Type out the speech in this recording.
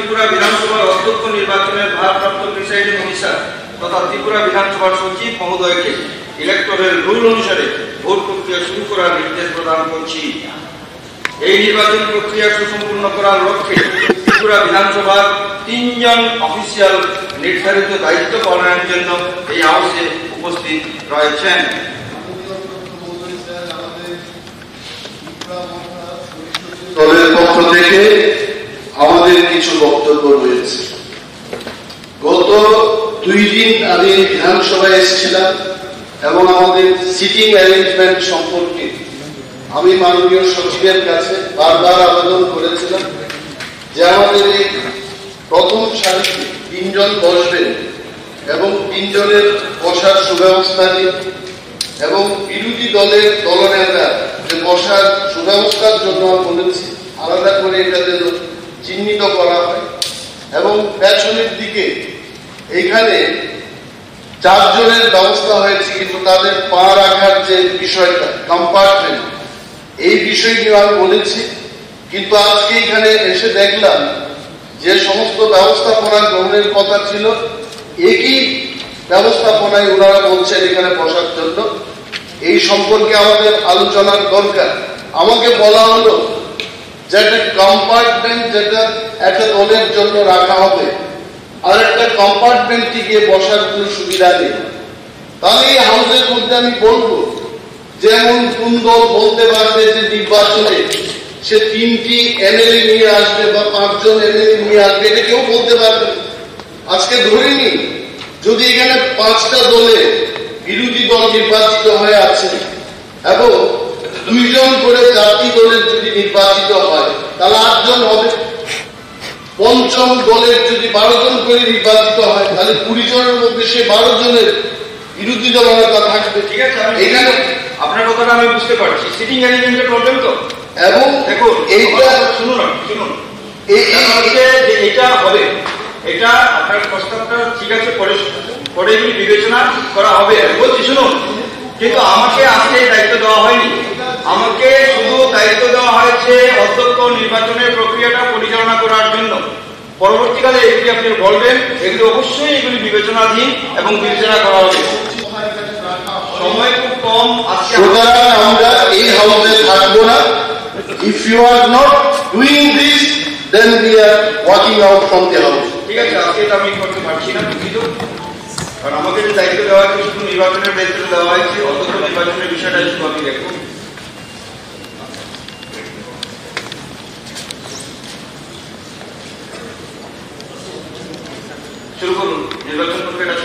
ত্রিপুরা বিধানসভার অধ্যক্ষ নির্বাচনের ভারপ্রাপ্ত প্রিসাইডিং অফিসার তথা ত্রিপুরা বিধানসভার সচিব মহোদয়কে ইলেকট্রাল রুল অনুসারে ভোট প্রক্রিয়া শুরু করার নির্দেশ প্রদান করছি। এই নির্বাচন প্রক্রিয়া সুসম্পূর্ণ করার লক্ষ্যে ত্রিপুরা বিধানসভার 3 জন অফিসিয়াল নির্ধারিত দায়িত্ব পালনের জন্য এই হাউসে উপস্থিত রয়েছেন। দলের পক্ষ থেকে আমাদের কিছু বক্তব্য রয়েছে। গত 2 দিন আগে বিধানসভায় এসেছিলাম এবং আমাদের সিটিং অ্যারেঞ্জমেন্ট সম্পর্কে আমি মাননীয় সচিবের কাছে বারবার আবেদন করেছিলাম যে আমাদের এই প্রথম সারিতে 3 জন বসবেন এবং 3 জনের বসার সুব্যবস্থা নেই এবং বিরোধী দলের দলনেতা যে বসার সুব্যবস্থার জন্য বলেছি আলাদা করে এটা যেন চিহ্নিত করা হয় এবং পেছনের দিকে এইখানে 4 জনের ব্যবস্থা হয়েছে কিন্তু তাদের পা রাখার যে বিষয়টা কম্পার্টমেন্ট এই বিষয় নিয়ে আমি বলেছি কিন্তু আজকে এখানে এসে দেখলাম যে সমস্ত ব্যবস্থাপনা গ্রহণের কথা ছিল একই ব্যবস্থাপনায় ওনারা বলছেন এখানে বসার জন্য। এই সম্পর্কে আমাদের আলোচনার দরকার। আমাকে বলা হলো যে একটা কম্পার্টমেন্ট যেটা একটা দলের জন্য রাখা হবে আর একটা কম্পার্টমেন্টে গিয়ে বসার কোনো সুবিধা নেই। তাহলে এই হাউসের মধ্যে আমি বলবো যেমন কোন দল বলতে পারবে যে নির্বাচনে সে 3টি এমএলএ নিয়ে আসবে বা 5 জন এমএলএ নিয়ে আসবে এটা কেউ বলতে পারবে। আজকে ধরে নিন যদি এখানে 5টা দলে বিরোধী দল নির্বাচিত হয়ে আছে এবং 2 জন করে 4টি দলের যদি নির্বাচিত হয় তাহলে 8 জন হবে। পঞ্চম দলের যদি 12 জন করে নির্বাচিত হয় তাহলে 20 জনের মধ্যে সে 12 জনের বিরোধী দলনেতা থাকবে। ঠিক আছে, এখানে আপনার কথাটা আমি বুঝতে পারছি। সিটিং অ্যারেঞ্জমেন্টের প্রবলেম তো এবং দেখুন এইটা শুনুন এটা হবে, এটা আপনার প্রস্তাবটা ঠিক আছে, পরে বিবেচনা করা হবে বলছি। শুনুন, কিন্তু আমাকে আজকে এই দায়িত্ব দেওয়া হয়নি। আমাকে শুধু দায়িত্ব দেওয়া হয়েছে অধ্যক্ষ নির্বাচনের প্রক্রিয়াটা পরিচালনা করার জন্য। পরবর্তীকালে এগুলি আপনি বলবেন, এগুলি অবশ্যই এগুলি বিবেচনাধীন এবং বিবেচনা করা হবে। সময় খুব কম, সুতরাং আমরা এই হাউসে থাকবো না। If you are not doing this, then we are walking out from the house. ঠিক আছে, আজকে এটা আমি করতে পারছি না, দুঃখিত। কারণ আমাকে যে দায়িত্ব দেওয়া হয়েছে শুধু নির্বাচনের দায়িত্ব দেওয়া হয়েছে, অধ্যক্ষ নির্বাচনের বিষয়টা শুধু আমি দেখব। শুরু করুন, নির্বাচন প্রক্রিয়াটা